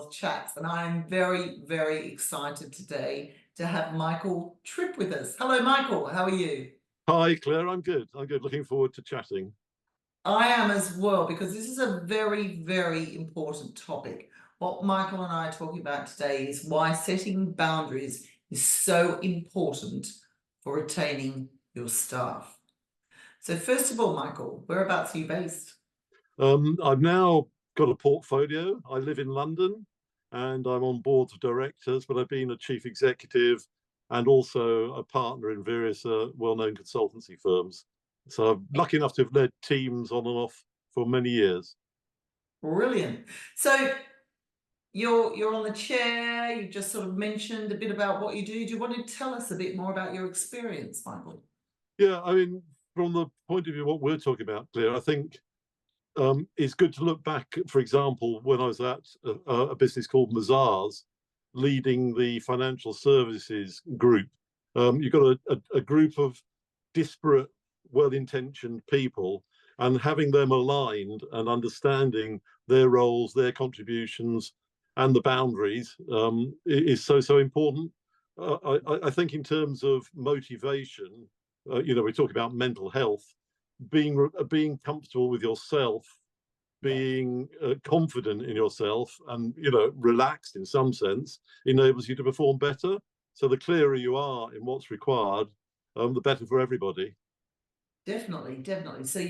Wealth Chats, and I'm very, very excited today to have Michael Tripp with us. Hello, Michael. How are you? Hi, Claire. I'm good. I'm good. Looking forward to chatting. I am as well, because this is a very, very important topic. What Michael and I are talking about today is why setting boundaries is so important for retaining your staff. So first of all, Michael, whereabouts are you based? I've now got a portfolio. I live in London and I'm on boards of directors, but I've been a chief executive and also a partner in various well-known consultancy firms. So I'm lucky enough to have led teams on and off for many years. Brilliant. So you're on the chair. You just sort of mentioned a bit about what you do. Do you want to tell us a bit more about your experience, Michael? Yeah, I mean, from the point of view of what we're talking about, Claire, I think it's good to look back. For example, when I was at a business called Mazars, leading the financial services group, you've got a group of disparate, well-intentioned people, and having them aligned and understanding their roles, their contributions, and the boundaries is so important. I think in terms of motivation, we talk about mental health, being comfortable with yourself, being confident in yourself, and relaxed in some sense, enables you to perform better. So the clearer you are in what's required, the better for everybody. Definitely, definitely. So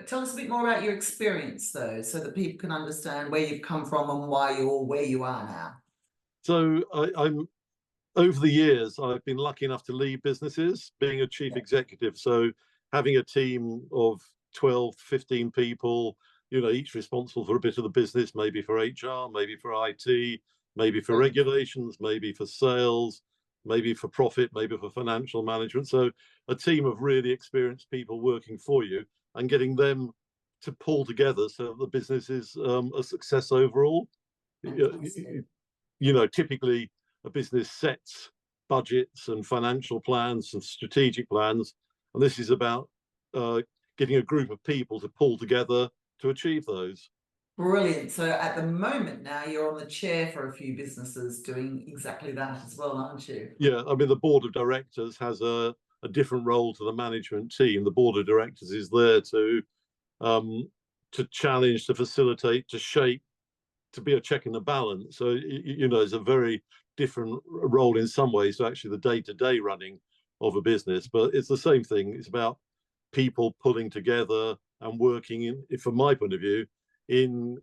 tell us a bit more about your experience though, so that people can understand where you've come from and why you're where you are now. So I'm over the years, I've been lucky enough to lead businesses, being a chief executive. So having a team of 12, 15 people, each responsible for a bit of the business, maybe for HR, maybe for IT, maybe for regulations, maybe for sales, maybe for profit, maybe for financial management. So a team of really experienced people working for you and getting them to pull together so that the business is a success overall. Typically a business sets budgets and financial plans and strategic plans, and this is about getting a group of people to pull together to achieve those. Brilliant. So at the moment now you're on the chair for a few businesses doing exactly that as well, aren't you? Yeah, I mean, the board of directors has a different role to the management team. The board of directors is there to challenge, to facilitate, to shape, to be a check and a balance. So it's a very different role in some ways to actually the day-to-day running of a business, but it's the same thing. It's about people pulling together and working in, from my point of view, in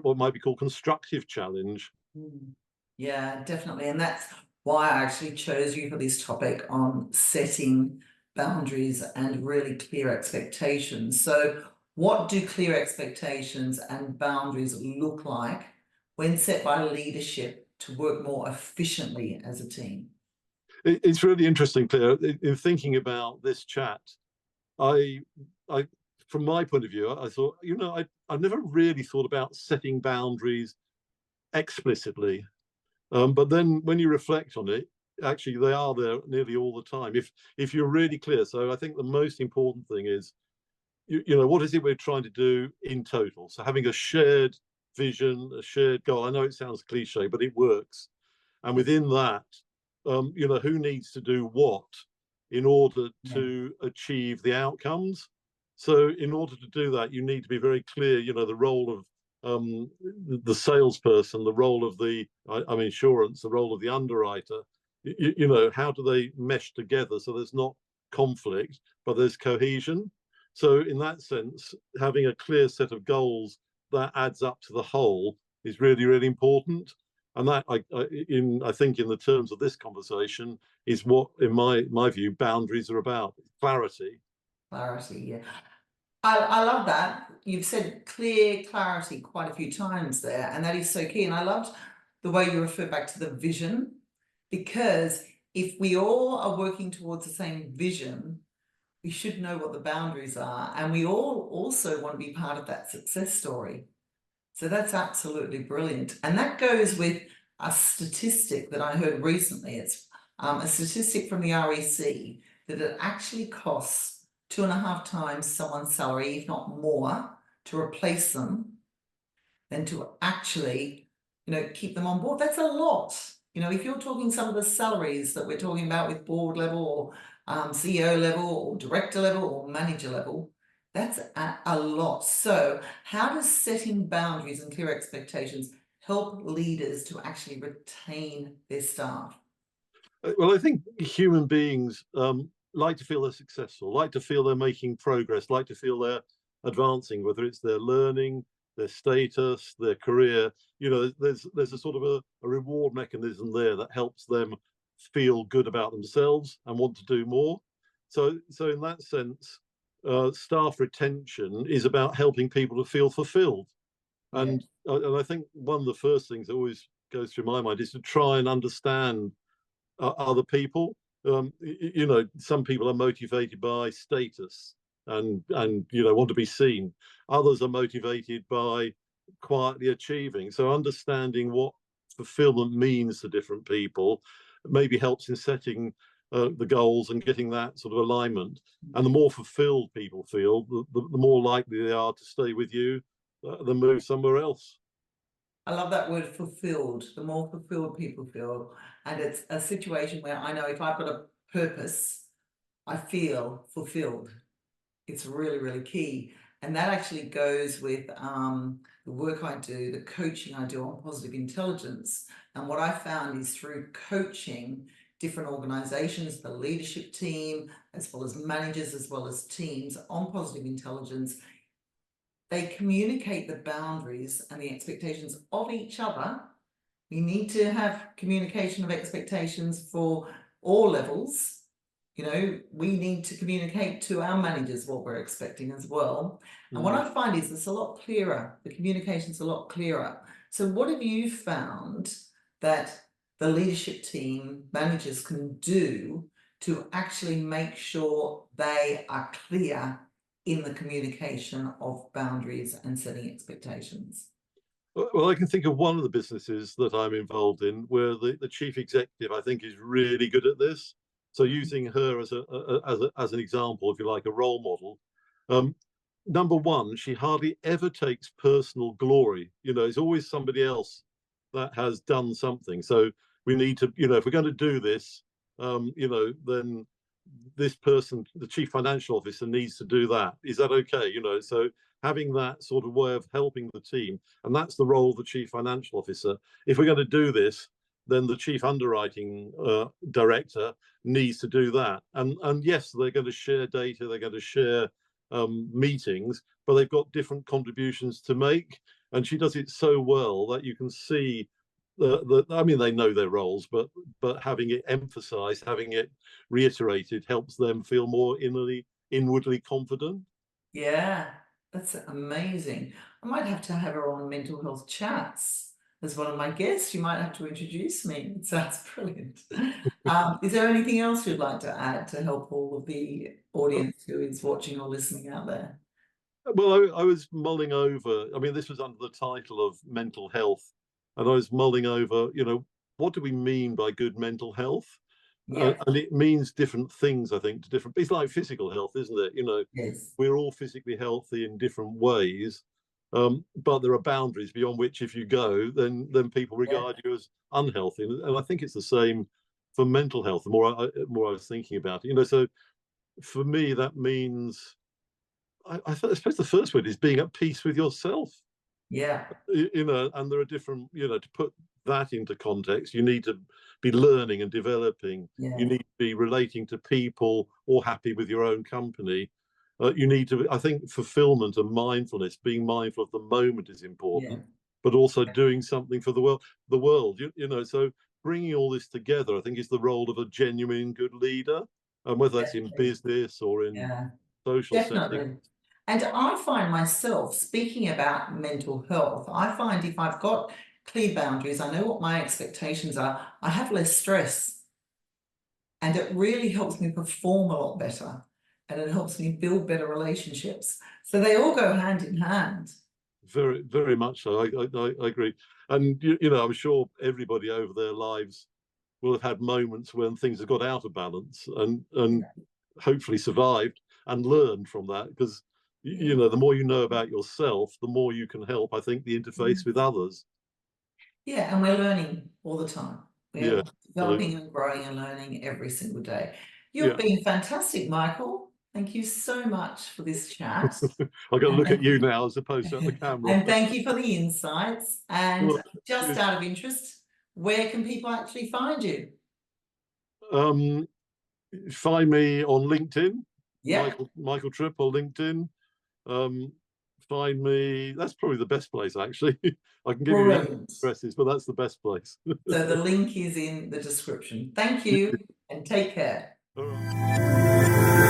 what might be called constructive challenge. Yeah, definitely. And that's why I actually chose you for this topic on setting boundaries and really clear expectations. So what do clear expectations and boundaries look like when set by leadership to work more efficiently as a team? It's really interesting, Claire. In thinking about this chat, I from my point of view, I thought, I've never really thought about setting boundaries explicitly. But then when you reflect on it, actually they are there nearly all the time. If you're really clear. So I think the most important thing is, what is it we're trying to do in total? So having a shared vision, a shared goal. I know it sounds cliche, but it works. And within that, who needs to do what in order to achieve the outcomes. So in order to do that, you need to be very clear, the role of the salesperson, the role of the insurance, the role of the underwriter. How do they mesh together so there's not conflict, but there's cohesion? So in that sense, having a clear set of goals that adds up to the whole is really, really important. And that, I think, in the terms of this conversation, is what, in my view, boundaries are about: clarity. Clarity, yeah. I love that. You've said clear clarity quite a few times there, and that is so key. And I loved the way you refer back to the vision, because if we all are working towards the same vision, we should know what the boundaries are, and we all also want to be part of that success story. So that's absolutely brilliant. And that goes with a statistic that I heard recently. It's a statistic from the REC that it actually costs 2.5 times someone's salary, if not more, to replace them than to actually keep them on board. That's a lot. If you're talking some of the salaries that we're talking about with board level or CEO level or director level or manager level, that's a lot. So how does setting boundaries and clear expectations help leaders to actually retain their staff? Well, I think human beings like to feel they're successful, like to feel they're making progress, like to feel they're advancing, whether it's their learning, their status, their career. There's a sort of a reward mechanism there that helps them feel good about themselves and want to do more. So in that sense, staff retention is about helping people to feel fulfilled. Yeah. And I think one of the first things that always goes through my mind is to try and understand other people. Some people are motivated by status and want to be seen. Others are motivated by quietly achieving. So understanding what fulfillment means to different people maybe helps in setting the goals and getting that sort of alignment. And the more fulfilled people feel, the more likely they are to stay with you than move somewhere else. I love that word fulfilled. The more fulfilled people feel. And it's a situation where I know if I've got a purpose, I feel fulfilled. It's really, really key. And that actually goes with the work I do, the coaching I do on positive intelligence. And what I found is through coaching different organizations, the leadership team, as well as managers, as well as teams on positive intelligence, they communicate the boundaries and the expectations of each other. We need to have communication of expectations for all levels. We need to communicate to our managers what we're expecting as well. And what I find is it's a lot clearer. The communication's a lot clearer. So what have you found that the leadership team, managers can do to actually make sure they are clear in the communication of boundaries and setting expectations? Well, I can think of one of the businesses that I'm involved in where the chief executive, I think, is really good at this. So using her as as an example, if you like, a role model. Number one, she hardly ever takes personal glory. It's always somebody else that has done something. So we need to, if we're going to do this, then this person, the chief financial officer, needs to do that. Is that okay? So having that sort of way of helping the team, and that's the role of the chief financial officer. If we're going to do this, then the chief underwriting director needs to do that. And yes, they're going to share data, they're going to share meetings, but they've got different contributions to make. And she does it so well that you can see I mean, they know their roles, but having it emphasized, having it reiterated helps them feel more inwardly confident. Yeah, that's amazing. I might have to have her on mental health chats as one of my guests. You might have to introduce me. It sounds brilliant. Is there anything else you'd like to add to help all of the audience who is watching or listening out there? Well, I was mulling over, I mean, this was under the title of mental health, and I was mulling over, what do we mean by good mental health? Yeah, And it means different things, I think, to different. It's like physical health, isn't it? yes, We're all physically healthy in different ways, but there are boundaries beyond which, if you go, then people yeah, regard you as unhealthy. And I think it's the same for mental health. The more I was thinking about it, so for me that means I suppose the first word is being at peace with yourself. yeah, And there are different, to put that into context, you need to be learning and developing. You yeah, need to be relating to people or happy with your own company. You need to, I think, fulfillment and mindfulness, being mindful of the moment is yeah, important, but also doing something for the world. So bringing all this together, I think, is the role of a genuine good leader, and whether that's in definitely. business or in Yeah, social settings. definitely. And I find myself speaking about mental health, I find if I've got clear boundaries, I know what my expectations are, I have less stress. And it really helps me perform a lot better. And it helps me build better relationships. So they all go hand in hand. Very, very much so. I agree. And I'm sure everybody over their lives will have had moments when things have got out of balance, and Yeah, hopefully survived and learned from that. Because yeah. the more you know about yourself, the more you can help, I think, the interface with others. Yeah, and we're learning all the time. Yeah, We're developing absolutely. and growing and learning every single day. Yeah. You've been fantastic, Michael. Thank you so much for this chat. I've got to And look at thank you you, now as opposed to at the camera. and thank you for the insights. Well, And just it's, out of interest, where can people actually find you? um, find me on LinkedIn, Yeah, Michael Tripp on LinkedIn. Um, find me. That's probably the best place, actually. I can give you email brilliant. addresses, but that's the best place. So the link is in the description. Thank you and take care. All right.